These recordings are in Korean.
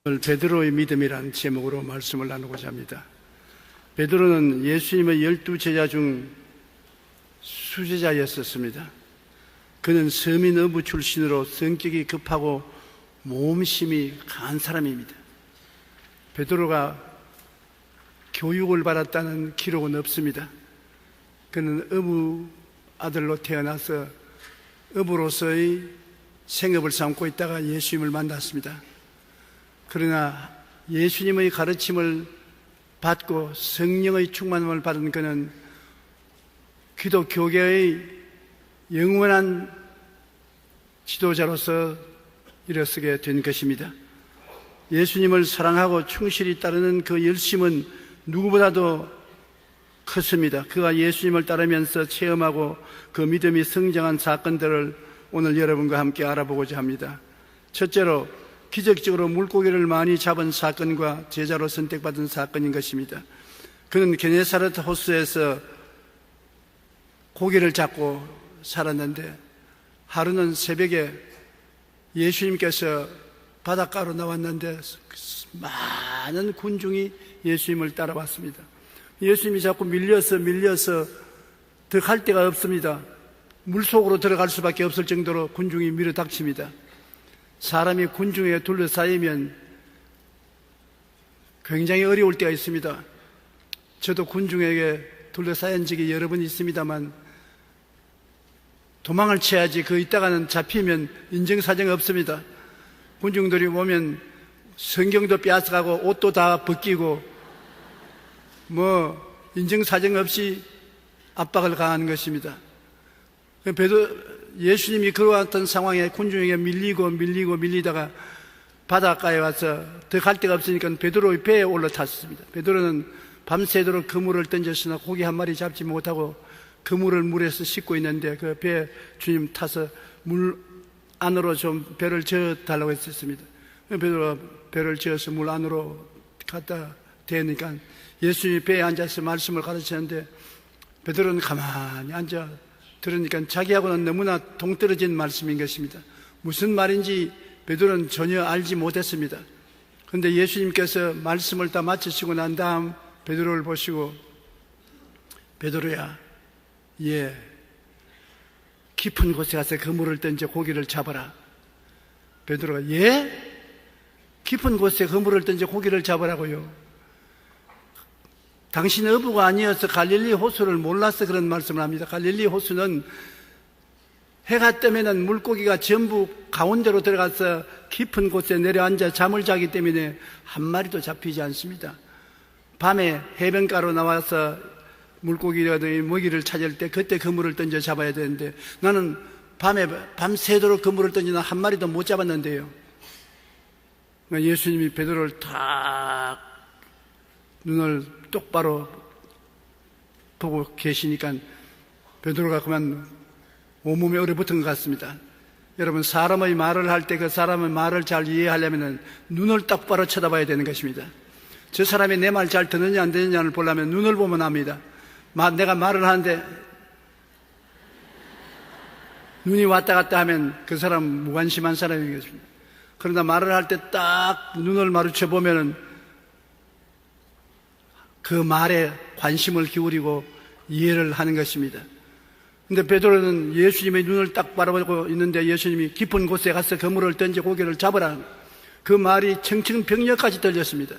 오늘 베드로의 믿음이라는 제목으로 말씀을 나누고자 합니다. 베드로는 예수님의 12제자 중 수제자였었습니다. 그는 서민 어부 출신으로 성격이 급하고 모험심이 강한 사람입니다. 베드로가 교육을 받았다는 기록은 없습니다. 그는 어부 아들로 태어나서 어부로서의 생업을 삼고 있다가 예수님을 만났습니다. 그러나 예수님의 가르침을 받고 성령의 충만함을 받은 그는 기독교계의 영원한 지도자로서 일어서게 된 것입니다. 예수님을 사랑하고 충실히 따르는 그 열심은 누구보다도 컸습니다. 그가 예수님을 따르면서 체험하고 그 믿음이 성장한 사건들을 오늘 여러분과 함께 알아보고자 합니다. 첫째로 기적적으로 물고기를 많이 잡은 사건과 제자로 선택받은 사건인 것입니다. 그는 게네사렛 호수에서 고기를 잡고 살았는데 하루는 새벽에 예수님께서 바닷가로 나왔는데 많은 군중이 예수님을 따라왔습니다. 예수님이 자꾸 밀려서 더 갈 데가 없습니다. 물속으로 들어갈 수밖에 없을 정도로 군중이 밀어닥칩니다. 사람이 군중에 둘러싸이면 굉장히 어려울 때가 있습니다. 저도 군중에게 둘러싸인 적이 여러 번 있습니다만 도망을 쳐야지 그 있다가는 잡히면 인정사정 없습니다. 군중들이 오면 성경도 빼앗아가고 옷도 다 벗기고 인정사정 없이 압박을 가하는 것입니다. 예수님이 그러한 상황에 군중에게 밀리다가 바닷가에 와서 더 갈 데가 없으니까 베드로의 배에 올라탔습니다. 베드로는 밤새도록 그물을 던졌으나 고기 한 마리 잡지 못하고 그물을 물에서 씻고 있는데 그 배에 주님 타서 물 안으로 좀 배를 저어달라고 했었습니다. 베드로가 배를 저어서 물 안으로 갖다 대니까 예수님이 배에 앉아서 말씀을 가르치는데 베드로는 가만히 앉아 들으니까 자기하고는 너무나 동떨어진 말씀인 것입니다. 무슨 말인지 베드로는 전혀 알지 못했습니다. 그런데 예수님께서 말씀을 다 마치시고 난 다음 베드로를 보시고 베드로야, 깊은 곳에 가서 그물을 던져 고기를 잡아라. 베드로가 깊은 곳에 그물을 던져 고기를 잡으라고요? 당신 어부가 아니어서 갈릴리 호수를 몰라서 그런 말씀을 합니다. 갈릴리 호수는 해가 뜨면은 물고기가 전부 가운데로 들어가서 깊은 곳에 내려앉아 잠을 자기 때문에 한 마리도 잡히지 않습니다. 밤에 해변가로 나와서 물고기라든지 먹이를 찾을 때 그때 그물을 던져 잡아야 되는데 나는 밤새도록 그물을 던지나 한 마리도 못 잡았는데요. 예수님이 베드로를 탁 눈을 똑바로 보고 계시니까 베드로가 그만 온몸에 얼어붙은 것 같습니다. 여러분, 사람의 말을 할 때 그 사람의 말을 잘 이해하려면 눈을 똑바로 쳐다봐야 되는 것입니다. 저 사람이 내 말 잘 듣느냐 안 듣느냐를 보려면 눈을 보면 압니다. 내가 말을 하는데 눈이 왔다 갔다 하면 그 사람 무관심한 사람인 것입니다. 그러나 말을 할 때 딱 눈을 마주쳐 보면은 그 말에 관심을 기울이고 이해를 하는 것입니다. 근데 베드로는 예수님의 눈을 딱 바라보고 있는데 예수님이 깊은 곳에 가서 그물을 던져 고기를 잡으라. 그 말이 청청병력까지 들렸습니다.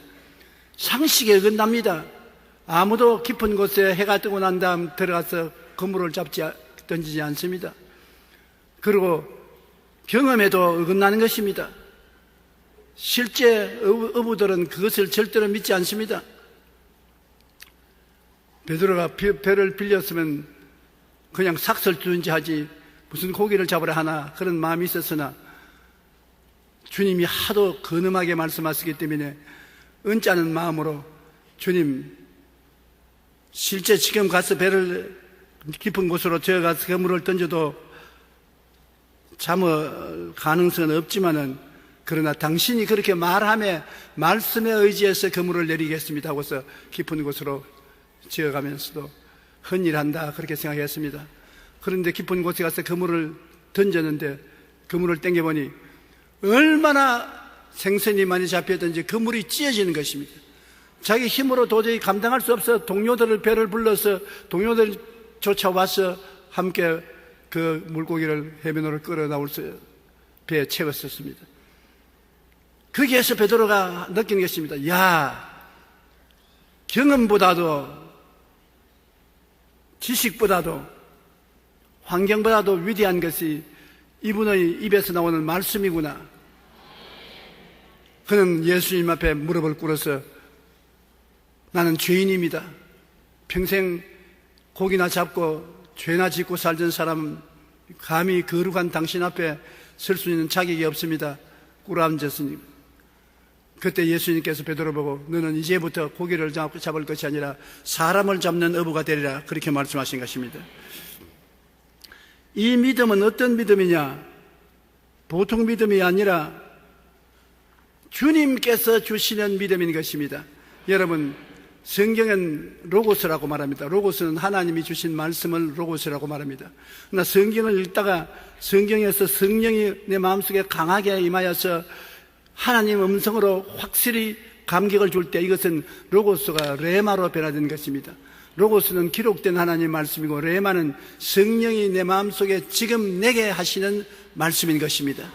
상식에 어긋납니다. 아무도 깊은 곳에 해가 뜨고 난 다음 들어가서 그물을 던지지 않습니다. 그리고 경험에도 어긋나는 것입니다. 실제 어부들은 그것을 절대로 믿지 않습니다. 베드로가 배를 빌렸으면 그냥 삭설 주든지 하지 무슨 고기를 잡으라 하나 그런 마음이 있었으나 주님이 하도 근엄하게 말씀하시기 때문에 언짢은 마음으로 주님, 실제 지금 가서 배를 깊은 곳으로 저어가서 그물을 던져도 잠을 가능성은 없지만은 그러나 당신이 그렇게 말하며 말씀에 의지해서 그물을 내리겠습니다 하고서 깊은 곳으로 지어가면서도 헌일한다 그렇게 생각했습니다. 그런데 깊은 곳에 가서 그물을 던졌는데 그물을 땡겨보니 얼마나 생선이 많이 잡혔든지 그물이 찢어지는 것입니다. 자기 힘으로 도저히 감당할 수 없어 동료들을 배를 불러서 동료들 쫓아와서 함께 그 물고기를 해변으로 끌어 나올 수 배에 채웠었습니다. 거기에서 베드로가 느낀 것입니다. 야, 경험보다도 지식보다도 환경보다도 위대한 것이 이분의 입에서 나오는 말씀이구나. 그는 예수님 앞에 무릎을 꿇어서 나는 죄인입니다. 평생 고기나 잡고 죄나 짓고 살던 사람은 감히 거룩한 당신 앞에 설 수 있는 자격이 없습니다. 꿇어앉았으니 그때 예수님께서 베드로 보고 너는 이제부터 고기를 잡을 것이 아니라 사람을 잡는 어부가 되리라 그렇게 말씀하신 것입니다. 이 믿음은 어떤 믿음이냐? 보통 믿음이 아니라 주님께서 주시는 믿음인 것입니다. 여러분, 성경은 로고스라고 말합니다. 로고스는 하나님이 주신 말씀을 로고스라고 말합니다. 그러나 성경을 읽다가 성경에서 성령이 내 마음속에 강하게 임하여서 하나님 음성으로 확실히 감격을 줄 때 이것은 로고스가 레마로 변화된 것입니다. 로고스는 기록된 하나님 말씀이고 레마는 성령이 내 마음속에 지금 내게 하시는 말씀인 것입니다.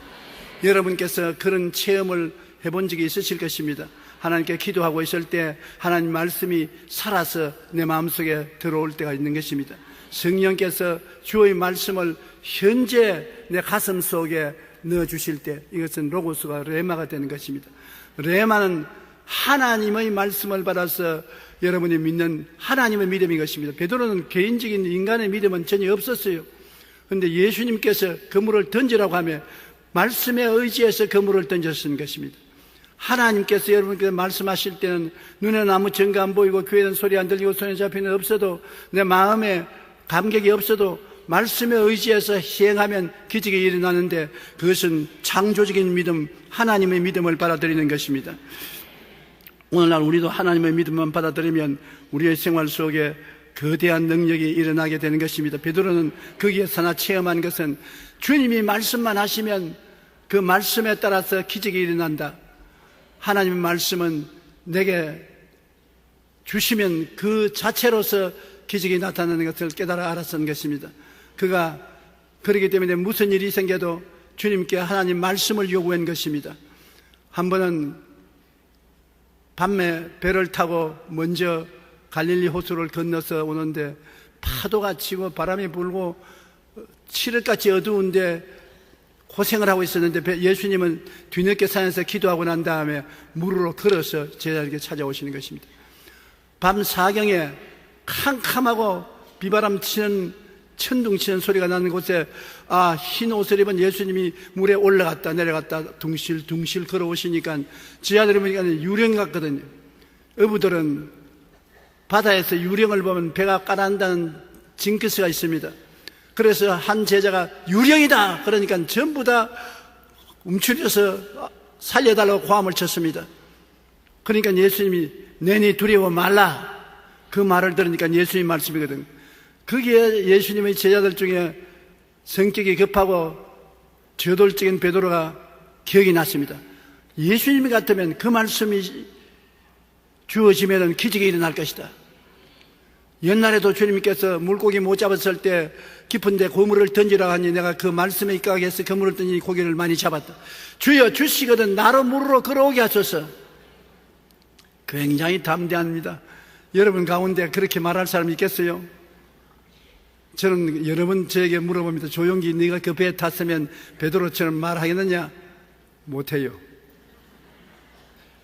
여러분께서 그런 체험을 해본 적이 있으실 것입니다. 하나님께 기도하고 있을 때 하나님 말씀이 살아서 내 마음속에 들어올 때가 있는 것입니다. 성령께서 주의 말씀을 현재 내 가슴 속에 넣어주실 때 이것은 로고스가 레마가 되는 것입니다. 레마는 하나님의 말씀을 받아서 여러분이 믿는 하나님의 믿음인 것입니다. 베드로는 개인적인 인간의 믿음은 전혀 없었어요. 그런데 예수님께서 그물을 던지라고 하며 말씀에 의지해서 그물을 던졌은 것입니다. 하나님께서 여러분께서 말씀하실 때는 눈에는 아무 증거 안 보이고 귀에는 소리 안 들리고 손에 잡히는 없어도 내 마음에 감격이 없어도 말씀에 의지해서 시행하면 기적이 일어나는데 그것은 창조적인 믿음, 하나님의 믿음을 받아들이는 것입니다. 오늘날 우리도 하나님의 믿음만 받아들이면 우리의 생활 속에 거대한 능력이 일어나게 되는 것입니다. 베드로는 거기에서 하나 체험한 것은 주님이 말씀만 하시면 그 말씀에 따라서 기적이 일어난다. 하나님의 말씀은 내게 주시면 그 자체로서 기적이 나타나는 것을 깨달아 알았던 것입니다. 그가 그렇기 때문에 무슨 일이 생겨도 주님께 하나님 말씀을 요구한 것입니다. 한 번은 밤에 배를 타고 먼저 갈릴리 호수를 건너서 오는데 파도가 치고 바람이 불고 칠흑같이 어두운데 고생을 하고 있었는데 예수님은 뒤늦게 산에서 기도하고 난 다음에 물으로 걸어서 제자에게 찾아오시는 것입니다. 밤 사경에 캄캄하고 비바람 치는 천둥치는 소리가 나는 곳에 흰 옷을 입은 예수님이 물에 올라갔다 내려갔다 둥실둥실 걸어오시니까 제자들이 보니까 유령 같거든요. 어부들은 바다에서 유령을 보면 배가 가라앉다는 징크스가 있습니다. 그래서 한 제자가 유령이다 그러니까 전부 다 움츠려서 살려달라고 고함을 쳤습니다. 그러니까 예수님이 내니 두려워 말라 그 말을 들으니까 예수님 말씀이거든. 거기에 예수님의 제자들 중에 성격이 급하고 저돌적인 베드로가 기억이 났습니다. 예수님이 같으면 그 말씀이 주어지면 기적이 일어날 것이다. 옛날에도 주님께서 물고기 못 잡았을 때 깊은 데 고물을 던지라 하니 내가 그 말씀에 입각하게 해서 그물을 던지니 고기를 많이 잡았다. 주여 주시거든 나로 물으로 걸어오게 하소서. 굉장히 담대합니다. 여러분 가운데 그렇게 말할 사람이 있겠어요? 저는 여러 번 저에게 물어봅니다. 조용기 네가 그 배에 탔으면 베드로처럼 말하겠느냐? 못해요.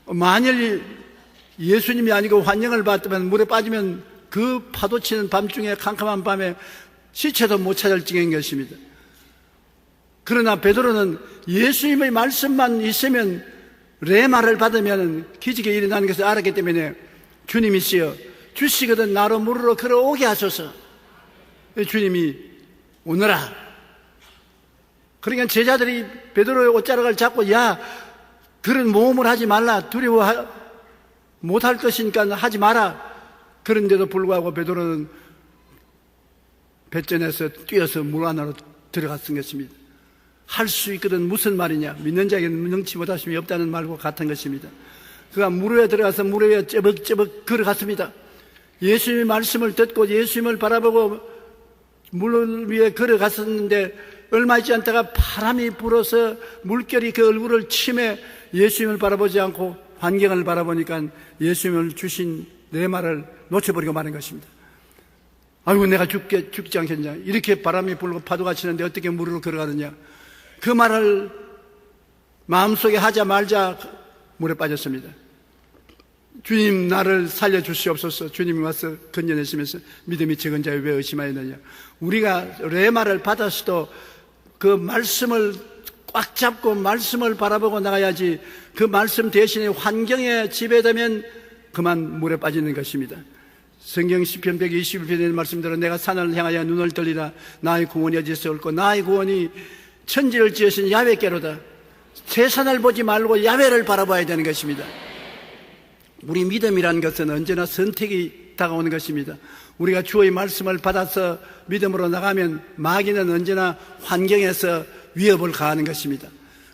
만일 예수님이 아니고 환영을 받으면 물에 빠지면 그 파도치는 밤중에 캄캄한 밤에 시체도 못 찾을 지경인 것입니다. 그러나 베드로는 예수님의 말씀만 있으면 레마를 받으면 기적이 일어나는 것을 알았기 때문에 주님이시여 주시거든 나로 물으로 걸어오게 하소서. 주님이 오너라. 그러니까 제자들이 베드로의 옷자락을 잡고 야 그런 모험을 하지 말라. 두려워 못할 것이니까 하지 마라. 그런데도 불구하고 베드로는 배전에서 뛰어서 물 안으로 들어갔던 것입니다. 할 수 있거든. 무슨 말이냐? 믿는 자에게는 능치 못하심이 없다는 말과 같은 것입니다. 그가 물 위에 들어가서 물 위에 쩌벅쩌벅 걸어갔습니다. 예수님의 말씀을 듣고 예수님을 바라보고 물 위에 걸어갔었는데 얼마 있지 않다가 바람이 불어서 물결이 그 얼굴을 치매 예수님을 바라보지 않고 환경을 바라보니까 예수님을 주신 레마를 놓쳐버리고 마는 것입니다. 아이고, 내가 죽지 않겠냐. 이렇게 바람이 불고 파도가 치는데 어떻게 물으로 걸어가느냐. 그 말을 마음속에 하자 말자 물에 빠졌습니다. 주님, 나를 살려주시옵소서. 주님이 와서 건져내시면서 믿음이 적은 자여 왜 의심하였느냐. 우리가 레마를 받았어도 그 말씀을 꽉 잡고 말씀을 바라보고 나가야지, 그 말씀 대신에 환경에 지배되면 그만 물에 빠지는 것입니다. 성경 시편 121편의 말씀대로 내가 산을 향하여 눈을 돌리라. 나의 구원이 어디서 올고 나의 구원이 천지를 지으신 야훼께로다. 세상을 보지 말고 야훼를 바라봐야 되는 것입니다. 우리 믿음이라는 것은 언제나 선택이 다가오는 것입니다. 우리가 주의 말씀을 받아서 믿음으로 나가면 마귀는 언제나 환경에서 위협을 가하는 것입니다.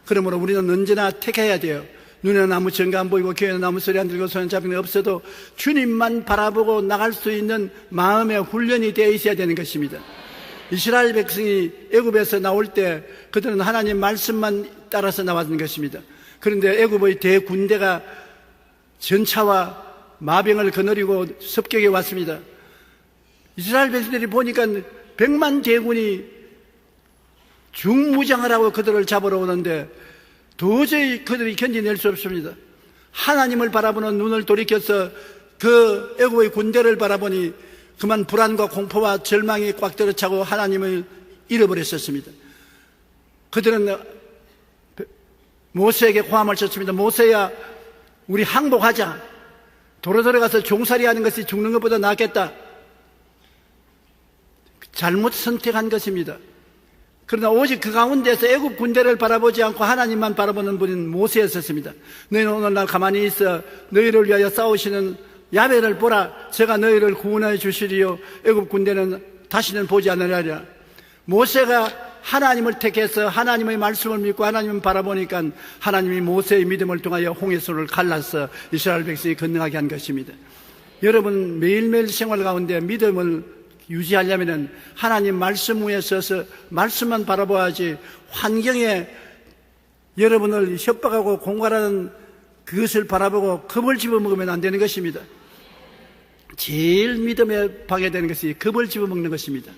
그러므로 우리는 언제나 택해야 돼요. 눈에는 아무 증거 안 보이고 귀에는 아무 소리 안 들리고 손에 잡힌 게 없어도 주님만 바라보고 나갈 수 있는 마음의 훈련이 되어 있어야 되는 것입니다. 이스라엘 백성이 애굽에서 나올 때 그들은 하나님 말씀만 따라서 나왔던 것입니다. 그런데 애굽의 대군대가 전차와 마병을 거느리고 습격해 왔습니다. 이스라엘 백성들이 보니까 100만 대군이 중무장을 하고 그들을 잡으러 오는데 도저히 그들이 견뎌낼 수 없습니다. 하나님을 바라보는 눈을 돌이켜서 그 애국의 군대를 바라보니 그만 불안과 공포와 절망이 꽉 들어차고 하나님을 잃어버렸었습니다. 그들은 모세에게 고함을 쳤습니다. 모세야, 우리 항복하자. 도로 들어가서 종살이 하는 것이 죽는 것보다 낫겠다. 잘못 선택한 것입니다. 그러나 오직 그 가운데서 애굽 군대를 바라보지 않고 하나님만 바라보는 분인 모세였었습니다. 너희는 오늘날 가만히 있어 너희를 위하여 싸우시는 야훼를 보라. 제가 너희를 구원해 주시리요 애굽 군대는 다시는 보지 않으리라. 모세가 하나님을 택해서 하나님의 말씀을 믿고 하나님을 바라보니까 하나님이 모세의 믿음을 통하여 홍해수를 갈라서 이스라엘 백성이 건너가게 한 것입니다. 여러분, 매일매일 생활 가운데 믿음을 유지하려면 하나님 말씀 위에 서서 말씀만 바라봐야지, 환경에 여러분을 협박하고 공갈하는 그것을 바라보고 겁을 집어먹으면 안 되는 것입니다. 제일 믿음에 방해되는 것이 겁을 집어먹는 것입니다.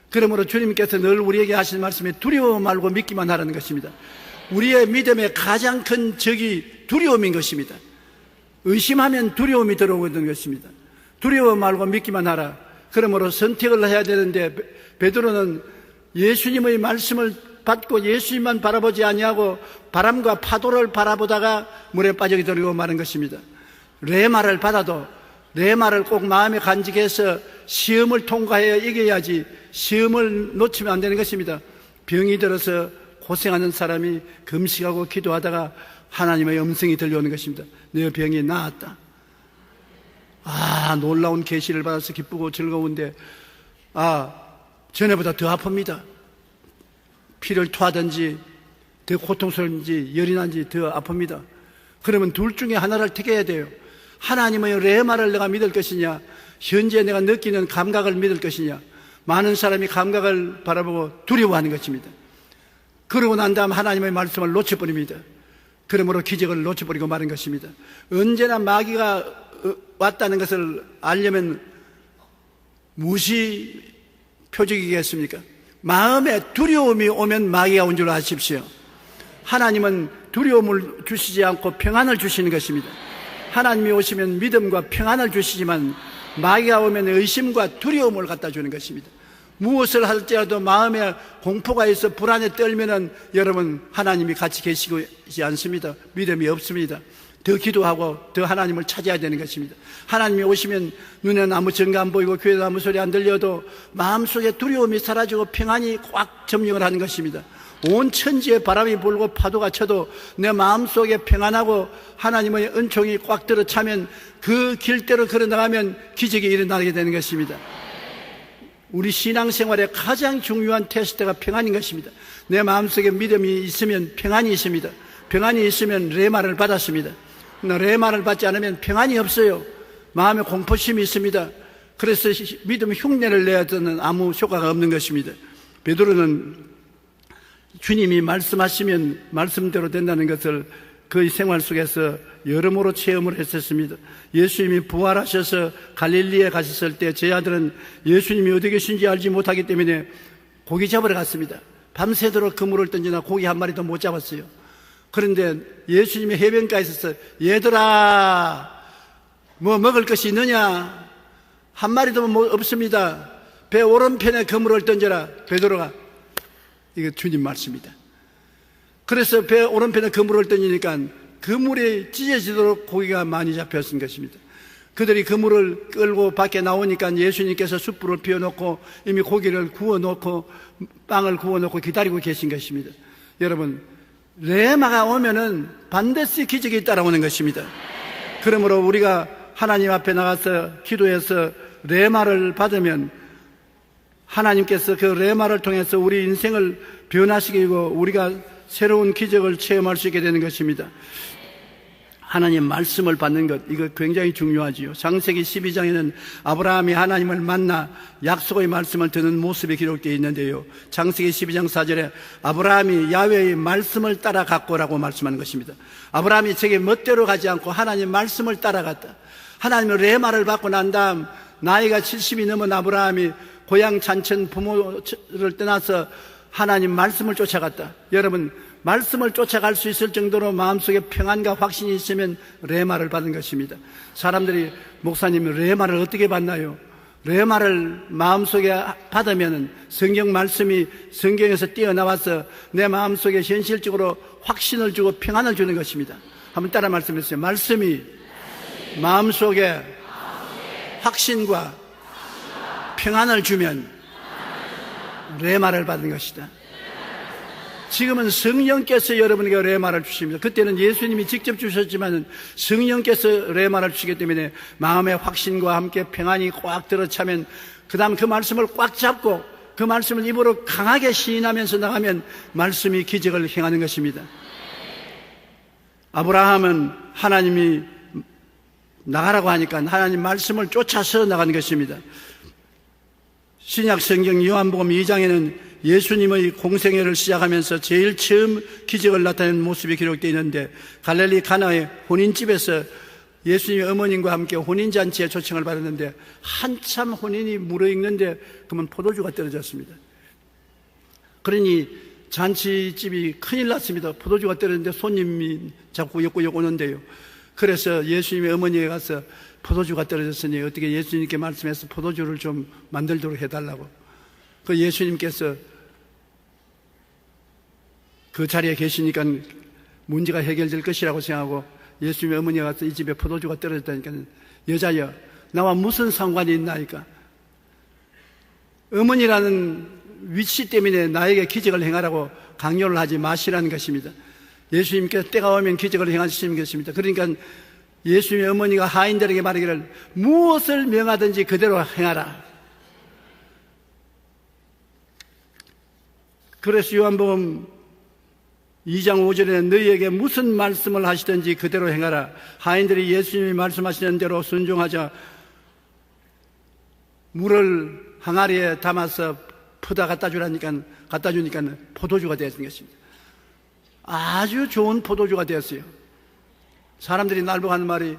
그러므로 주님께서 늘 우리에게 하신 말씀에 두려워 말고 믿기만 하라는 것입니다. 우리의 믿음의 가장 큰 적이 두려움인 것입니다. 의심하면 두려움이 들어오는 것입니다. 두려워 말고 믿기만 하라. 그러므로 선택을 해야 되는데 베드로는 예수님의 말씀을 받고 예수님만 바라보지 아니하고 바람과 파도를 바라보다가 물에 빠지게 되고 마는 것입니다. 레마를 받아도 레마를 꼭 마음에 간직해서 시험을 통과해야 이겨야지 시험을 놓치면 안 되는 것입니다. 병이 들어서 고생하는 사람이 금식하고 기도하다가 하나님의 음성이 들려오는 것입니다. 내 병이 나았다. 놀라운 계시를 받아서 기쁘고 즐거운데 전에보다 더 아픕니다. 피를 토하든지 더 고통스러운지 열이 난지 더 아픕니다. 그러면 둘 중에 하나를 택해야 돼요. 하나님의 레마를 내가 믿을 것이냐, 현재 내가 느끼는 감각을 믿을 것이냐. 많은 사람이 감각을 바라보고 두려워하는 것입니다. 그러고 난 다음 하나님의 말씀을 놓쳐버립니다. 그러므로 기적을 놓쳐버리고 마는 것입니다. 언제나 마귀가 왔다는 것을 알려면 무엇이 표적이겠습니까? 마음에 두려움이 오면 마귀가 온 줄 아십시오. 하나님은 두려움을 주시지 않고 평안을 주시는 것입니다. 하나님이 오시면 믿음과 평안을 주시지만 마귀가 오면 의심과 두려움을 갖다 주는 것입니다. 무엇을 할지라도 마음에 공포가 있어 불안에 떨면은 여러분, 하나님이 같이 계시지 않습니다. 믿음이 없습니다. 더 기도하고 더 하나님을 찾아야 되는 것입니다. 하나님이 오시면 눈에는 아무 증거 안 보이고 귀에는 아무 소리 안 들려도 마음속에 두려움이 사라지고 평안이 꽉 점령을 하는 것입니다. 온 천지에 바람이 불고 파도가 쳐도 내 마음속에 평안하고 하나님의 은총이 꽉 들어차면 그 길대로 걸어나가면 기적이 일어나게 되는 것입니다. 우리 신앙생활의 가장 중요한 테스트가 평안인 것입니다. 내 마음속에 믿음이 있으면 평안이 있습니다. 평안이 있으면 레마를 받았습니다. 레마를 받지 않으면 평안이 없어요. 마음에 공포심이 있습니다. 그래서 믿음 흉내를 내야 되는 아무 효과가 없는 것입니다. 베드로는 주님이 말씀하시면 말씀대로 된다는 것을 그의 생활 속에서 여러모로 체험을 했었습니다. 예수님이 부활하셔서 갈릴리에 가셨을 때 제 아들은 예수님이 어디 계신지 알지 못하기 때문에 고기 잡으러 갔습니다. 밤새도록 그물을 던지나 고기 한 마리도 못 잡았어요. 그런데 예수님이 해변가에 있어서 얘들아 뭐 먹을 것이 있느냐? 한 마리도 없습니다. 배 오른편에 그물을 던져라. 베드로가 이거 주님 말씀입니다. 그래서 배 오른편에 그물을 던지니까 그물이 찢어지도록 고기가 많이 잡혔은 것입니다. 그들이 그물을 끌고 밖에 나오니까 예수님께서 숯불을 피워놓고 이미 고기를 구워놓고 빵을 구워놓고 기다리고 계신 것입니다. 여러분, 레마가 오면은 반드시 기적이 따라오는 것입니다. 그러므로 우리가 하나님 앞에 나가서 기도해서 레마를 받으면 하나님께서 그 레마를 통해서 우리 인생을 변화시키고 우리가 새로운 기적을 체험할 수 있게 되는 것입니다. 하나님 말씀을 받는 것, 이거 굉장히 중요하지요. 창세기 12장에는 아브라함이 하나님을 만나 약속의 말씀을 듣는 모습이 기록되어 있는데요. 창세기 12장 4절에 아브라함이 야훼의 말씀을 따라갔고라고 말씀하는 것입니다. 아브라함이 저게 멋대로 가지 않고 하나님 말씀을 따라갔다. 하나님의 레마를 받고 난 다음 나이가 70이 넘은 아브라함이 고향 잔천 부모를 떠나서 하나님 말씀을 쫓아갔다. 여러분, 말씀을 쫓아갈 수 있을 정도로 마음속에 평안과 확신이 있으면 레마를 받은 것입니다. 사람들이 목사님 레마를 어떻게 받나요? 레마를 마음속에 받으면 성경 말씀이 성경에서 뛰어나와서 내 마음속에 현실적으로 확신을 주고 평안을 주는 것입니다. 한번 따라 말씀해주세요. 말씀이 마음속에 확신과 평안을 주면 레마를 받은 것이다. 지금은 성령께서 여러분에게 레마를 주십니다. 그때는 예수님이 직접 주셨지만 성령께서 레마를 주시기 때문에 마음의 확신과 함께 평안이 꽉 들어차면 그 다음 그 말씀을 꽉 잡고 그 말씀을 입으로 강하게 시인하면서 나가면 말씀이 기적을 행하는 것입니다. 아브라함은 하나님이 나가라고 하니까 하나님 말씀을 쫓아서 나간 것입니다. 신약 성경 요한복음 2장에는 예수님의 공생애를 시작하면서 제일 처음 기적을 나타낸 모습이 기록되어 있는데 갈릴리 가나의 혼인집에서 예수님의 어머님과 함께 혼인잔치에 초청을 받았는데 한참 혼인이 무르익는데 그러면 포도주가 떨어졌습니다. 그러니 잔치집이 큰일 났습니다. 포도주가 떨어졌는데 손님이 자꾸 역구역 오는데요. 그래서 예수님의 어머니에 가서 포도주가 떨어졌으니 어떻게 예수님께 말씀해서 포도주를 좀 만들도록 해달라고. 그 예수님께서 그 자리에 계시니까 문제가 해결될 것이라고 생각하고 예수님의 어머니가 가서 이 집에 포도주가 떨어졌다니까 여자여 나와 무슨 상관이 있나이까. 어머니라는 위치 때문에 나에게 기적을 행하라고 강요를 하지 마시라는 것입니다. 예수님께서 때가 오면 기적을 행하시는 것입니다. 그러니까 예수님의 어머니가 하인들에게 말하기를 무엇을 명하든지 그대로 행하라. 그래서 요한복음 2장 5절에 너희에게 무슨 말씀을 하시든지 그대로 행하라. 하인들이 예수님이 말씀하시는 대로 순종하자 물을 항아리에 담아서 푸다 갖다 주니까 포도주가 되었던 것입니다. 아주 좋은 포도주가 되었어요. 사람들이 날 보고 하는 말이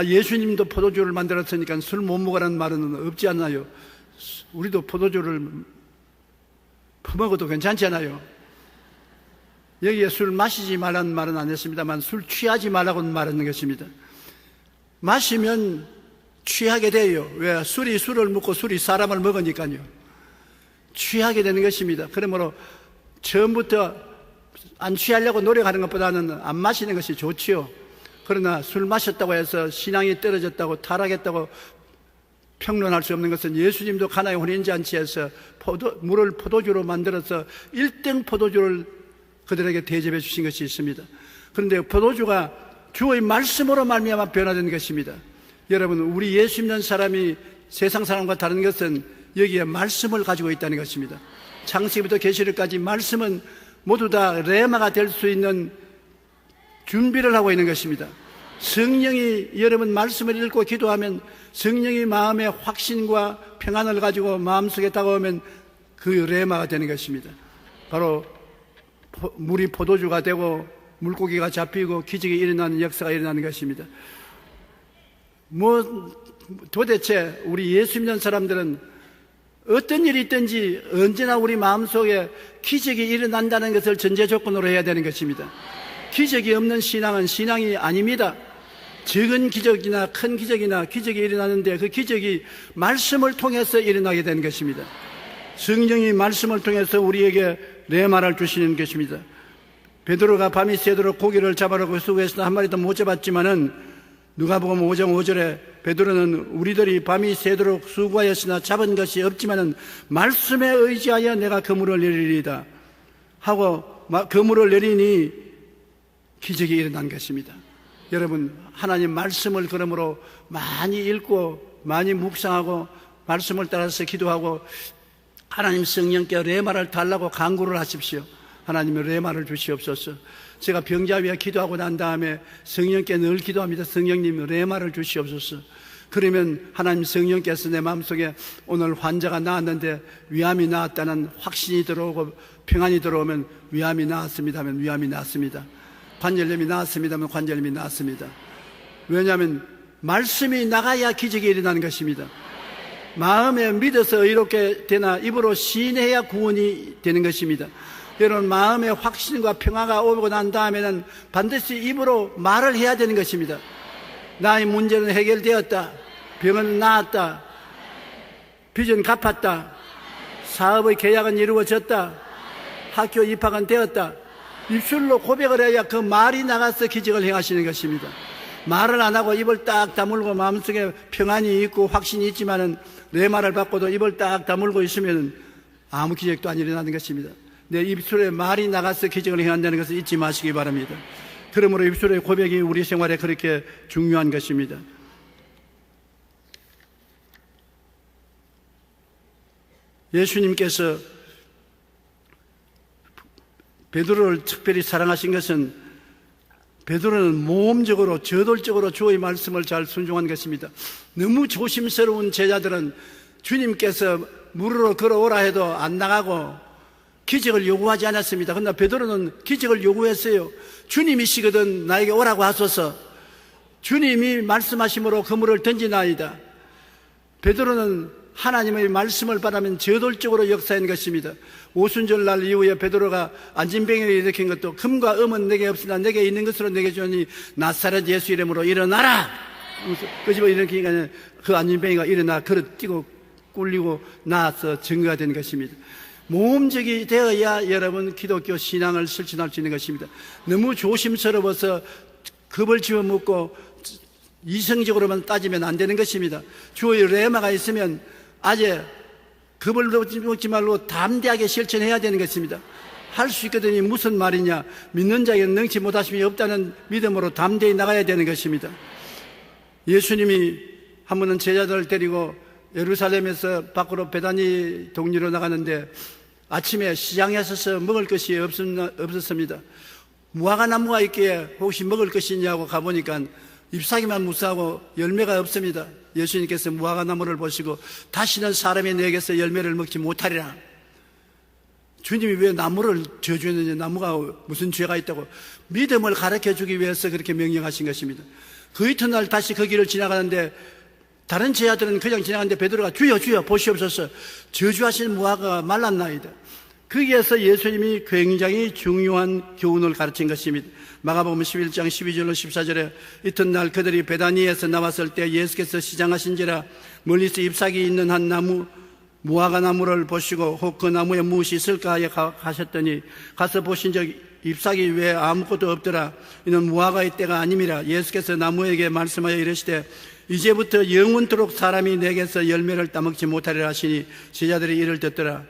예수님도 포도주를 만들었으니까 술 못 먹으라는 말은 없지 않나요? 우리도 포도주를 퍼먹어도 괜찮잖아요. 여기에 술 마시지 말라는 말은 안 했습니다만 술 취하지 말라고는 말하는 것입니다. 마시면 취하게 돼요. 왜? 술이 술을 먹고 술이 사람을 먹으니까요. 취하게 되는 것입니다. 그러므로 처음부터 안 취하려고 노력하는 것보다는 안 마시는 것이 좋지요. 그러나 술 마셨다고 해서 신앙이 떨어졌다고 타락했다고 평론할 수 없는 것은 예수님도 가나의 혼인잔치에서 물을 포도주로 만들어서 1등 포도주를 그들에게 대접해 주신 것이 있습니다. 그런데 포도주가 주의 말씀으로 말미암아 변화된 것입니다. 여러분, 우리 예수 믿는 사람이 세상 사람과 다른 것은 여기에 말씀을 가지고 있다는 것입니다. 창세기부터 계시록까지 말씀은 모두 다 레마가 될 수 있는 준비를 하고 있는 것입니다. 성령이 여러분 말씀을 읽고 기도하면 성령이 마음의 확신과 평안을 가지고 마음속에 다가오면 그 레마가 되는 것입니다. 바로 물이 포도주가 되고 물고기가 잡히고 기적이 일어나는 역사가 일어나는 것입니다. 도대체 우리 예수 믿는 사람들은 어떤 일이 있든지 언제나 우리 마음속에 기적이 일어난다는 것을 전제 조건으로 해야 되는 것입니다. 기적이 없는 신앙은 신앙이 아닙니다. 적은 기적이나 큰 기적이나 기적이 일어나는데 그 기적이 말씀을 통해서 일어나게 되는 것입니다. 성령이 말씀을 통해서 우리에게 레마를 주시는 것입니다. 베드로가 밤이 새도록 고기를 잡으려고 수고해서 한 마리도 못 잡았지만은 누가복음 5장 5절에 베드로는 우리들이 밤이 새도록 수고하였으나 잡은 것이 없지만은 말씀에 의지하여 내가 그물을 내리리이다 하고 그물을 내리니 기적이 일어난 것입니다. 여러분, 하나님 말씀을 그러므로 많이 읽고 많이 묵상하고 말씀을 따라서 기도하고 하나님 성령께 레마를 달라고 간구를 하십시오. 하나님의 레마를 주시옵소서. 제가 병자 위에 기도하고 난 다음에 성령께 늘 기도합니다. 성령님 레마를 주시옵소서. 그러면 하나님 성령께서 내 마음속에 오늘 환자가 나았는데 위암이 나았다는 확신이 들어오고 평안이 들어오면 위암이 나았습니다 하면 위암이 나았습니다. 관절염이 나았습니다 하면 관절염이 나았습니다. 왜냐하면 말씀이 나가야 기적이 일어나는 것입니다. 마음에 믿어서 의롭게 되나 입으로 시인해야 구원이 되는 것입니다. 여러분, 마음의 확신과 평화가 오고 난 다음에는 반드시 입으로 말을 해야 되는 것입니다. 나의 문제는 해결되었다. 병은 나았다. 빚은 갚았다. 사업의 계약은 이루어졌다. 학교 입학은 되었다. 입술로 고백을 해야 그 말이 나가서 기적을 행하시는 것입니다. 말을 안 하고 입을 딱 다물고 마음속에 평안이 있고 확신이 있지만은 내 말을 받고도 입을 딱 다물고 있으면 아무 기적도 안 일어나는 것입니다. 내 입술에 말이 나가서 기적을 행한다는 것을 잊지 마시기 바랍니다. 그러므로 입술의 고백이 우리 생활에 그렇게 중요한 것입니다. 예수님께서 베드로를 특별히 사랑하신 것은 베드로는 모험적으로 저돌적으로 주의 말씀을 잘 순종한 것입니다. 너무 조심스러운 제자들은 주님께서 물으로 걸어오라 해도 안 나가고 기적을 요구하지 않았습니다. 그러나 베드로는 기적을 요구했어요. 주님이시거든 나에게 오라고 하소서. 주님이 말씀하심으로 그물을 던지나이다. 베드로는 하나님의 말씀을 바라면 저돌적으로 역사한 것입니다. 오순절날 이후에 베드로가 안진병을 일으킨 것도 금과 음은 내게 없으나 내게 있는 것으로 내게 주니 나사렛 예수 이름으로 일어나라. 그 집을 일으키니까 그 안진병이가 일어나 걸어 뛰고 꿀리고 나와서 증거가 된 것입니다. 모험적이 되어야 여러분 기독교 신앙을 실천할 수 있는 것입니다. 너무 조심스러워서 겁을 집어먹고 이성적으로만 따지면 안 되는 것입니다. 주의 레마가 있으면 아재 겁을 먹지 말고 담대하게 실천해야 되는 것입니다. 할 수 있거든요. 무슨 말이냐? 믿는 자에게는 능치 못하심이 없다는 믿음으로 담대히 나가야 되는 것입니다. 예수님이 한 번은 제자들을 데리고 예루살렘에서 밖으로 베다니 동리로 나가는데 아침에 시장에 서서 먹을 것이 없었습니다. 무화과 나무가 있기에 혹시 먹을 것이 있냐고 가보니까 잎사귀만 무수하고 열매가 없습니다. 예수님께서 무화과 나무를 보시고 다시는 사람이 내게서 열매를 먹지 못하리라. 주님이 왜 나무를 저주했느냐? 나무가 무슨 죄가 있다고? 믿음을 가르쳐주기 위해서 그렇게 명령하신 것입니다. 그 이튿날 다시 그 길을 지나가는데 다른 제자들은 그냥 지나가는데 베드로가 주여 주여 보시옵소서, 저주하신 무화과가 말랐나이다. 거기에서 예수님이 굉장히 중요한 교훈을 가르친 것입니다. 마가복음 11장 12절로 14절에 이튿날 그들이 베다니에서 나왔을 때 예수께서 시장하신지라 멀리서 잎사귀 있는 한 나무 무화과 나무를 보시고 혹 그 나무에 무엇이 있을까 하여 가셨더니 가서 보신 적 잎사귀 외에 아무것도 없더라. 이는 무화과의 때가 아님이라. 예수께서 나무에게 말씀하여 이르시되 이제부터 영원토록 사람이 내게서 열매를 따먹지 못하리라 하시니 제자들이 이를 듣더라.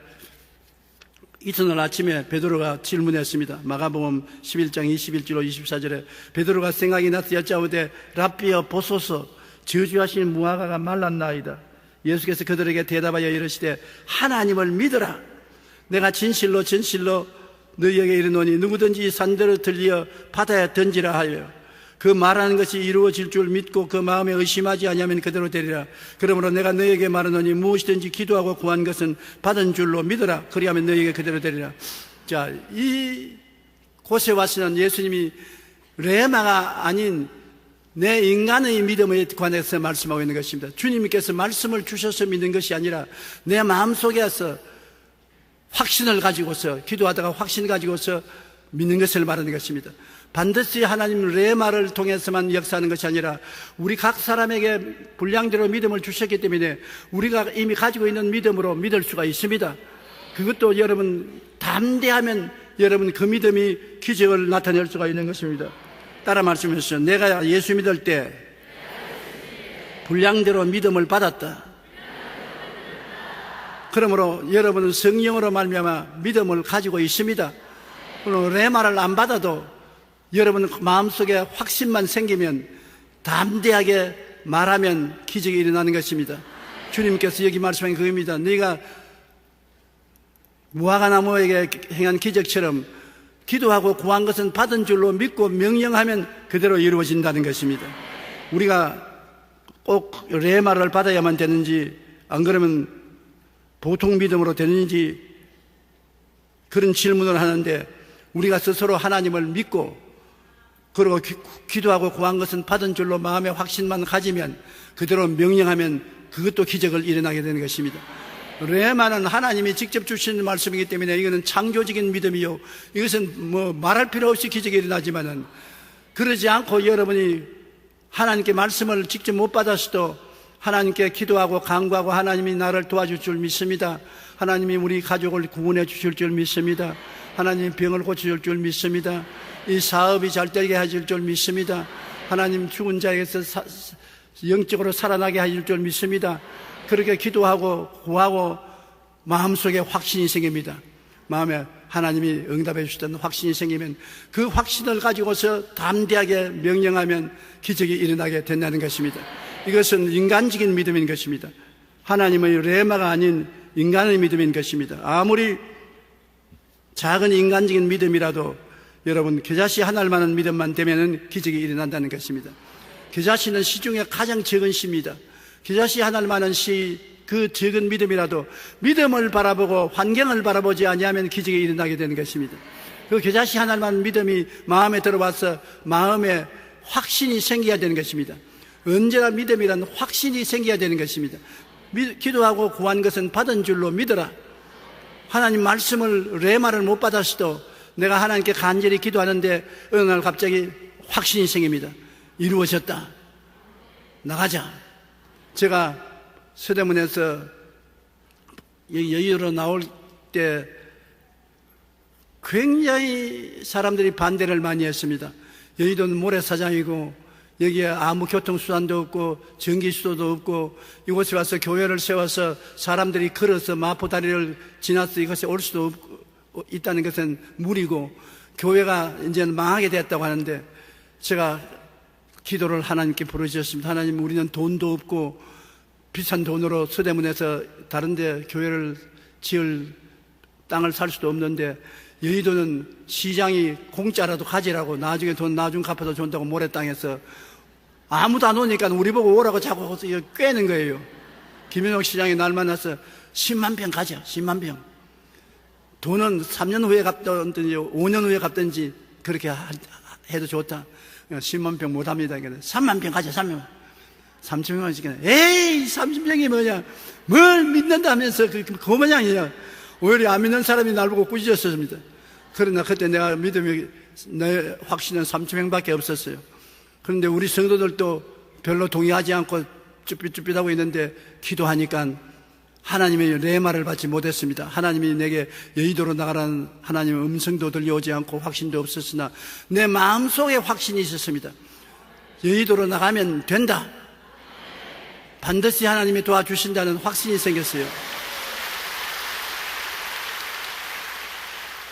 이튿날 아침에 베드로가 질문했습니다. 마가복음 11장 21절로 24절에 베드로가 생각이 나서 여짜오되 랍비여 보소서, 저주하신 무화과가 말랐나이다. 예수께서 그들에게 대답하여 이르시되 하나님을 믿으라. 내가 진실로 진실로 너희에게 이르노니 누구든지 이 산들을 들려 바다에 던지라 하여 그 말하는 것이 이루어질 줄 믿고 그 마음에 의심하지 아니하면 그대로 되리라. 그러므로 내가 너희에게 말하노니 무엇이든지 기도하고 구한 것은 받은 줄로 믿으라. 그리하면 너희에게 그대로 되리라. 자, 이 곳에 와서는 예수님이 레마가 아닌 내 인간의 믿음에 관해서 말씀하고 있는 것입니다. 주님께서 말씀을 주셔서 믿는 것이 아니라 내 마음속에서 확신을 가지고서 기도하다가 확신 가지고서 믿는 것을 말하는 것입니다. 반드시 하나님 레마를 통해서만 역사하는 것이 아니라 우리 각 사람에게 분량대로 믿음을 주셨기 때문에 우리가 이미 가지고 있는 믿음으로 믿을 수가 있습니다. 그것도 여러분 담대하면 여러분 그 믿음이 기적을 나타낼 수가 있는 것입니다. 따라 말씀하시죠. 내가 예수 믿을 때 분량대로 믿음을 받았다. 그러므로 여러분은 성령으로 말미암아 믿음을 가지고 있습니다. 물론 레마를 안 받아도 여러분 마음속에 확신만 생기면 담대하게 말하면 기적이 일어나는 것입니다. 주님께서 여기 말씀하신 그겁니다. 네가 무화과나무에게 행한 기적처럼 기도하고 구한 것은 받은 줄로 믿고 명령하면 그대로 이루어진다는 것입니다. 우리가 꼭 레마를 받아야만 되는지 안 그러면 보통 믿음으로 되는지 그런 질문을 하는데 우리가 스스로 하나님을 믿고 그리고 기도하고 구한 것은 받은 줄로 마음의 확신만 가지면 그대로 명령하면 그것도 기적을 일어나게 되는 것입니다. 레마는 하나님이 직접 주시는 말씀이기 때문에 이거는 창조적인 믿음이요, 이것은 뭐 말할 필요 없이 기적이 일어나지만은 그러지 않고 여러분이 하나님께 말씀을 직접 못 받았어도 하나님께 기도하고 간구하고 하나님이 나를 도와줄 줄 믿습니다. 하나님이 우리 가족을 구원해 주실 줄 믿습니다. 하나님 병을 고쳐줄 줄 믿습니다. 이 사업이 잘 되게 해줄 줄 믿습니다. 하나님 죽은 자에게서 영적으로 살아나게 해줄 줄 믿습니다. 그렇게 기도하고 구하고 마음속에 확신이 생깁니다. 마음에 하나님이 응답해 주시던 확신이 생기면 그 확신을 가지고서 담대하게 명령하면 기적이 일어나게 된다는 것입니다. 이것은 인간적인 믿음인 것입니다. 하나님의 레마가 아닌 인간의 믿음인 것입니다. 아무리 작은 인간적인 믿음이라도 여러분 겨자씨 하나만한 믿음만 되면 기적이 일어난다는 것입니다. 겨자씨는 시 중에 가장 적은 시입니다. 겨자씨 하나만한 시 그 적은 믿음이라도 믿음을 바라보고 환경을 바라보지 아니하면 기적이 일어나게 되는 것입니다. 그 겨자씨 하나만 믿음이 마음에 들어와서 마음에 확신이 생겨야 되는 것입니다. 언제나 믿음이란 확신이 생겨야 되는 것입니다. 기도하고 구한 것은 받은 줄로 믿어라. 하나님 말씀을 레마를 못 받았어도 내가 하나님께 간절히 기도하는데 어느 날 갑자기 확신이 생깁니다. 이루어졌다. 나가자. 제가 서대문에서 여의도로 나올 때 굉장히 사람들이 반대를 많이 했습니다. 여의도는 모래사장이고 여기에 아무 교통수단도 없고 전기수도도 없고 이곳에 와서 교회를 세워서 사람들이 걸어서 마포다리를 지나서 이곳에 올 수도 있다는 것은 무리고 교회가 이제는 망하게 됐다고 하는데 제가 기도를 하나님께 부르짖었습니다. 하나님, 우리는 돈도 없고 비싼 돈으로 서대문에서 다른 데 교회를 지을 땅을 살 수도 없는데 여의도는 시장이 공짜라도 가지라고 나중에 돈 나중 갚아서 준다고 모래땅에서 아무도 안 오니까 우리 보고 오라고 자꾸 꿰는 거예요. 김현옥 시장이 날 만나서 10만 평 가자. 10만 평. 돈은 3년 후에 갚든지 5년 후에 갚든지 그렇게 해도 좋다. 10만 평 못합니다. 3만 평 가자. 3만 평. 3,000평만 지키네. 에이, 30평이 뭐냐. 뭘 믿는다면서 그 모양이냐. 오히려 안 믿는 사람이 날 보고 꾸짖었습니다. 그러나 그때 내가 믿음이, 내 확신은 3,000평밖에 없었어요. 그런데 우리 성도들도 별로 동의하지 않고 쭈삣쭈삣하고 있는데 기도하니까 하나님의 레마를 받지 못했습니다. 하나님이 내게 여의도로 나가라는 하나님의 음성도 들려오지 않고 확신도 없었으나 내 마음속에 확신이 있었습니다. 여의도로 나가면 된다. 반드시 하나님이 도와주신다는 확신이 생겼어요.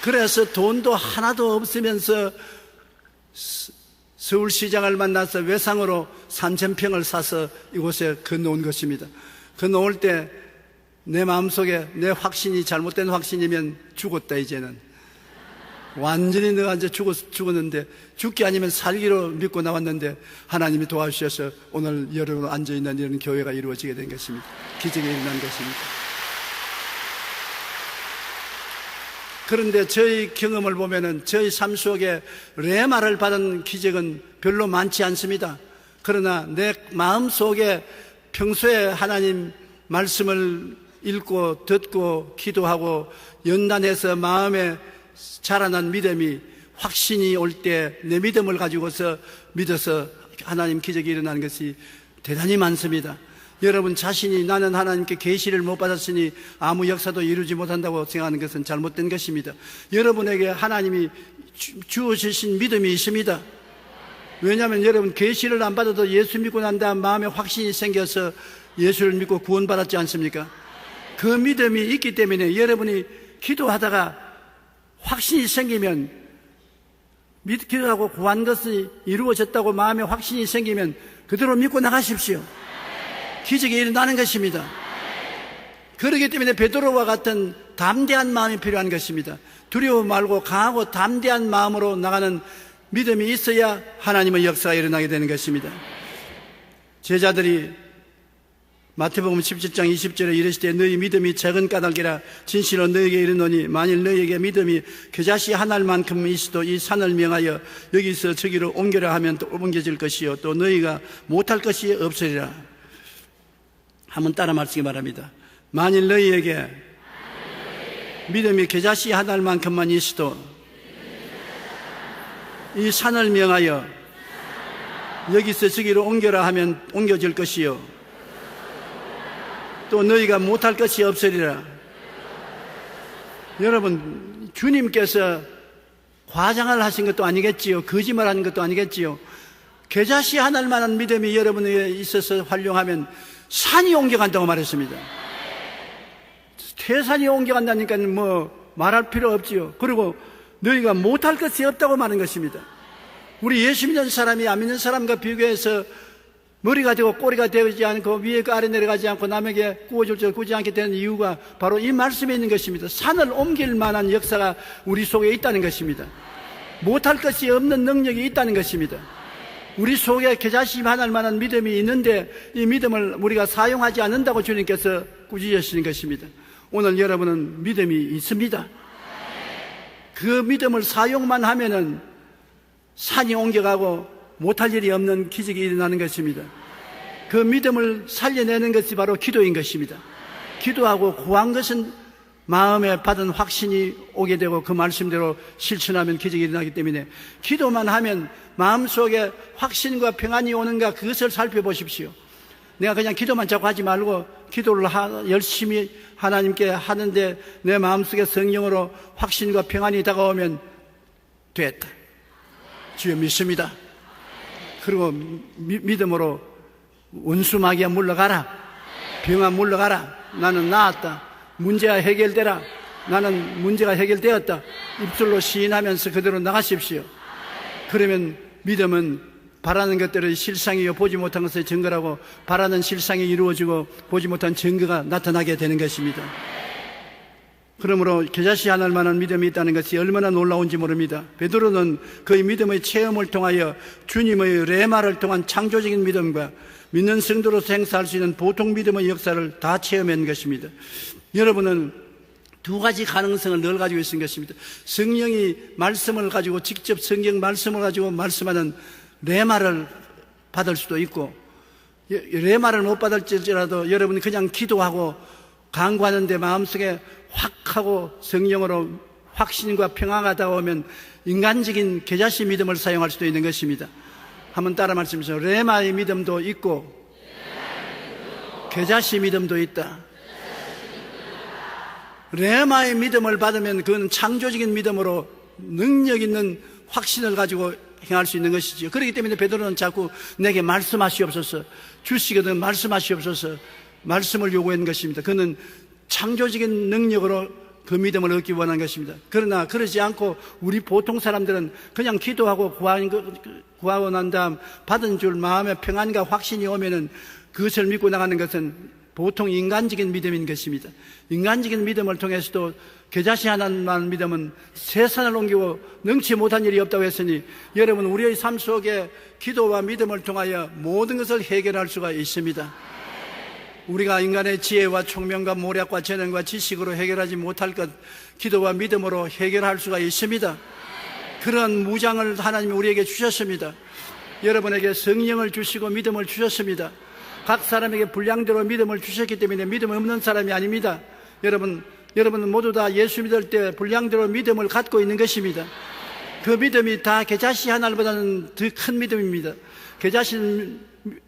그래서 돈도 하나도 없으면서 서울시장을 만나서 외상으로 3,000평을 사서 이곳에 건너온 것입니다. 그 놓을 때 내 마음속에 내 확신이 잘못된 확신이면 죽었다. 이제는 완전히 내가 이제 죽었는데, 죽기 아니면 살기로 믿고 나왔는데 하나님이 도와주셔서 오늘 여러분 앉아있는 이런 교회가 이루어지게 된 것입니다. 기적이 일어난 것입니다. 그런데 저희 경험을 보면은 저희 삶 속에 레마를 받은 기적은 별로 많지 않습니다. 그러나 내 마음 속에 평소에 하나님 말씀을 읽고 듣고 기도하고 연단해서 마음에 자라난 믿음이 확신이 올 때 내 믿음을 가지고서 믿어서 하나님 기적이 일어나는 것이 대단히 많습니다. 여러분 자신이 나는 하나님께 계시를 못 받았으니 아무 역사도 이루지 못한다고 생각하는 것은 잘못된 것입니다. 여러분에게 하나님이 주어주신 믿음이 있습니다. 왜냐하면 여러분 계시를 안 받아도 예수 믿고 난 다음 마음에 확신이 생겨서 예수를 믿고 구원받았지 않습니까? 그 믿음이 있기 때문에 여러분이 기도하다가 확신이 생기면, 기도하고 구한 것이 이루어졌다고 마음에 확신이 생기면 그대로 믿고 나가십시오. 기적이 일어나는 것입니다. 그렇기 때문에 베드로와 같은 담대한 마음이 필요한 것입니다. 두려워 말고 강하고 담대한 마음으로 나가는 믿음이 있어야 하나님의 역사가 일어나게 되는 것입니다. 제자들이 마태복음 17장 20절에 이르시되 너희 믿음이 작은 까닭이라 진실로 너희에게 이르노니 만일 너희에게 믿음이 겨자씨 한 알만큼 있어도 이 산을 명하여 여기서 저기로 옮겨라 하면 또 옮겨질 것이요 또 너희가 못할 것이 없으리라. 한번 따라 말씀이 바랍니다. 만일 너희에게 믿음이 겨자씨 한 알만큼만 있어도 이 산을 명하여 여기서 저기로 옮겨라 하면 옮겨질 것이요 또 너희가 못할 것이 없으리라. 여러분, 주님께서 과장을 하신 것도 아니겠지요. 거짓말하는 것도 아니겠지요. 겨자씨 한 알만한 믿음이 여러분에게 있어서 활용하면 산이 옮겨간다고 말했습니다. 태산이 옮겨간다니까 뭐 말할 필요 없지요. 그리고 너희가 못할 것이 없다고 말하는 것입니다. 우리 예수 믿는 사람이 안 믿는 사람과 비교해서 머리가 되고 꼬리가 되지 않고 위에 아래 내려가지 않고 남에게 구워줄 줄 구지 않게 되는 이유가 바로 이 말씀에 있는 것입니다. 산을 옮길 만한 역사가 우리 속에 있다는 것입니다. 못할 것이 없는 능력이 있다는 것입니다. 우리 속에 겨자씨 하나할 만한 믿음이 있는데 이 믿음을 우리가 사용하지 않는다고 주님께서 꾸짖으시는 것입니다. 오늘 여러분은 믿음이 있습니다. 그 믿음을 사용만 하면은 산이 옮겨가고 못할 일이 없는 기적이 일어나는 것입니다. 그 믿음을 살려내는 것이 바로 기도인 것입니다. 기도하고 구한 것은 마음에 받은 확신이 오게 되고 그 말씀대로 실천하면 기적이 일어나기 때문에 기도만 하면 마음속에 확신과 평안이 오는가 그것을 살펴보십시오. 내가 그냥 기도만 자꾸 하지 말고 기도를 열심히 하나님께 하는데 내 마음속에 성령으로 확신과 평안이 다가오면 됐다. 주여 믿습니다. 그리고 믿음으로 원수 마귀야 물러가라. 병아 물러가라. 나는 나았다. 문제가 해결되라. 나는 문제가 해결되었다. 입술로 시인하면서 그대로 나가십시오. 그러면 믿음은 바라는 것들의 실상이요 보지 못한 것의 증거라고 바라는 실상이 이루어지고 보지 못한 증거가 나타나게 되는 것입니다. 그러므로 겨자씨 하나할 만한 믿음이 있다는 것이 얼마나 놀라운지 모릅니다. 베드로는 그의 믿음의 체험을 통하여 주님의 레마를 통한 창조적인 믿음과 믿는 성도로서 행사할 수 있는 보통 믿음의 역사를 다 체험한 것입니다. 여러분은 두 가지 가능성을 늘 가지고 있는 것입니다. 성령이 말씀을 가지고 직접 성경 말씀을 가지고 말씀하는 레마를 받을 수도 있고 레마를 못 받을지라도 여러분이 그냥 기도하고 간구하는데 마음속에 확 하고 성령으로 확신과 평화가 다가오면 인간적인 겨자씨 믿음을 사용할 수도 있는 것입니다. 한번 따라 말씀하세요. 레마의 믿음도 있고 겨자씨 믿음도 있다. 레마의 믿음을 받으면 그건 창조적인 믿음으로 능력 있는 확신을 가지고 행할 수 있는 것이죠. 그렇기 때문에 베드로는 자꾸 내게 말씀하시옵소서, 주시거든 말씀하시옵소서 말씀을 요구하는 것입니다. 그는 창조적인 능력으로 그 믿음을 얻기 원한 것입니다. 그러나 그러지 않고 우리 보통 사람들은 그냥 기도하고 구하고 난 다음 받은 줄 마음의 평안과 확신이 오면은 그것을 믿고 나가는 것은 보통 인간적인 믿음인 것입니다. 인간적인 믿음을 통해서도 겨자씨 하나만 믿으면 세상을 옮기고 능치 못한 일이 없다고 했으니 여러분, 우리의 삶 속에 기도와 믿음을 통하여 모든 것을 해결할 수가 있습니다. 우리가 인간의 지혜와 총명과 모략과 재능과 지식으로 해결하지 못할 것, 기도와 믿음으로 해결할 수가 있습니다. 그런 무장을 하나님이 우리에게 주셨습니다. 여러분에게 성령을 주시고 믿음을 주셨습니다. 각 사람에게 분량대로 믿음을 주셨기 때문에 믿음 없는 사람이 아닙니다. 여러분은 모두 다 예수 믿을 때 분량대로 믿음을 갖고 있는 것입니다. 그 믿음이 다 겨자씨 하나보다는 더 큰 믿음입니다. 겨자씨는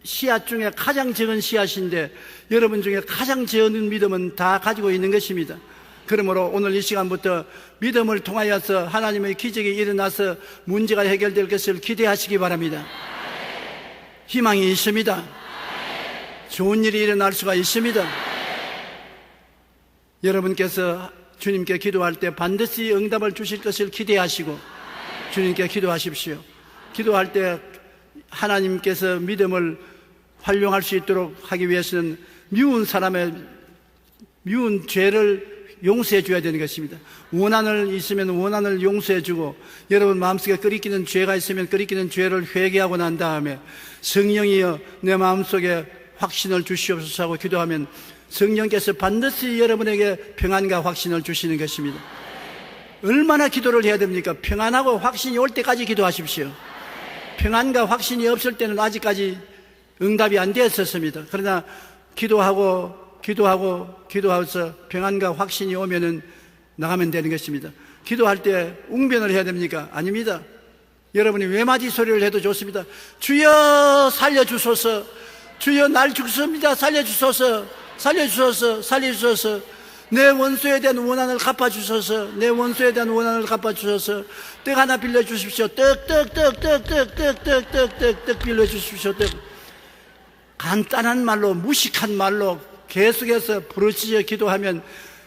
씨앗 중에 가장 적은 씨앗인데 여러분 중에 가장 적은 믿음은 다 가지고 있는 것입니다. 그러므로 오늘 이 시간부터 믿음을 통하여서 하나님의 기적이 일어나서 문제가 해결될 것을 기대하시기 바랍니다. 희망이 있습니다. 좋은 일이 일어날 수가 있습니다. 여러분께서 주님께 기도할 때 반드시 응답을 주실 것을 기대하시고 주님께 기도하십시오. 기도할 때 하나님께서 믿음을 활용할 수 있도록 하기 위해서는 미운 사람의 미운 죄를 용서해 줘야 되는 것입니다. 원한을 있으면 원한을 용서해 주고, 여러분 마음속에 끓이기는 죄가 있으면 끓이기는 죄를 회개하고 난 다음에 성령이여 내 마음속에 확신을 주시옵소서 하고 기도하면 성령께서 반드시 여러분에게 평안과 확신을 주시는 것입니다. 얼마나 기도를 해야 됩니까? 평안하고 확신이 올 때까지 기도하십시오. 평안과 확신이 없을 때는 아직까지 응답이 안 되었었습니다. 그러나 기도하고서 평안과 확신이 오면은 나가면 되는 것입니다. 기도할 때 웅변을 해야 됩니까? 아닙니다. 여러분이 외마디 소리를 해도 좋습니다. 주여 살려주소서, 주여 날 죽습니다, 살려주소서, 살려주소서, 살려주소서, 내 원수에 대한 원한을 갚아주소서, 내 원수에 대한 원한을 갚아주소서, 떡 하나 빌려주십시오, 떡 빌려주십시오, 떡. 간단한 말로, 무식한 말로 계속해서 부르짖어 기도하면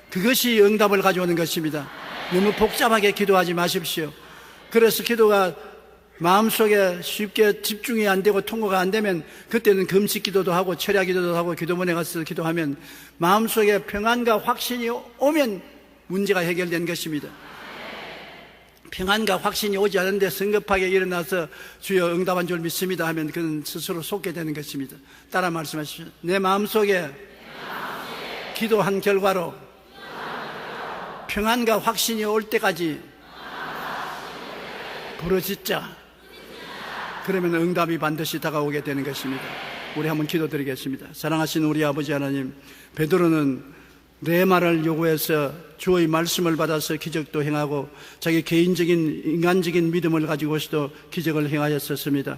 그것이 응답을 가져오는 것입니다. 너무 복잡하게 기도하지 마십시오. 그래서 기도가 마음속에 쉽게 집중이 안 되고 통과가 안 되면 그때는 금식 기도도 하고 철야 기도도 하고 기도문에 가서 기도하면 마음속에 평안과 확신이 오면 문제가 해결된 것입니다. 평안과 확신이 오지 않은데 성급하게 일어나서 주여 응답한 줄 믿습니다 하면 그는 스스로 속게 되는 것입니다. 따라 말씀하십시오. 내 마음속에 기도한 결과로 평안과 확신이 올 때까지 부르짖자. 그러면 응답이 반드시 다가오게 되는 것입니다. 우리 한번 기도드리겠습니다. 사랑하신 우리 아버지 하나님, 베드로는 레마를 요구해서 주의 말씀을 받아서 기적도 행하고 자기 개인적인 인간적인 믿음을 가지고서도 기적을 행하였었습니다.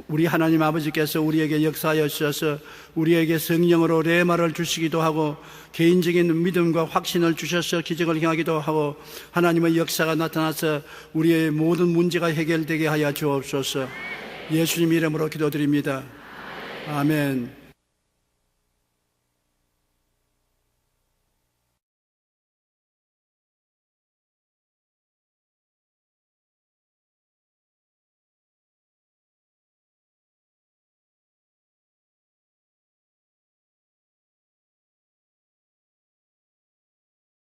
우리 하나님 아버지께서 우리에게 역사하여 주셔서 우리에게 성령으로 레마를 주시기도 하고 개인적인 믿음과 확신을 주셔서 기적을 행하기도 하고 하나님의 역사가 나타나서 우리의 모든 문제가 해결되게 하여 주옵소서. 예수님 이름으로 기도드립니다. 아멘.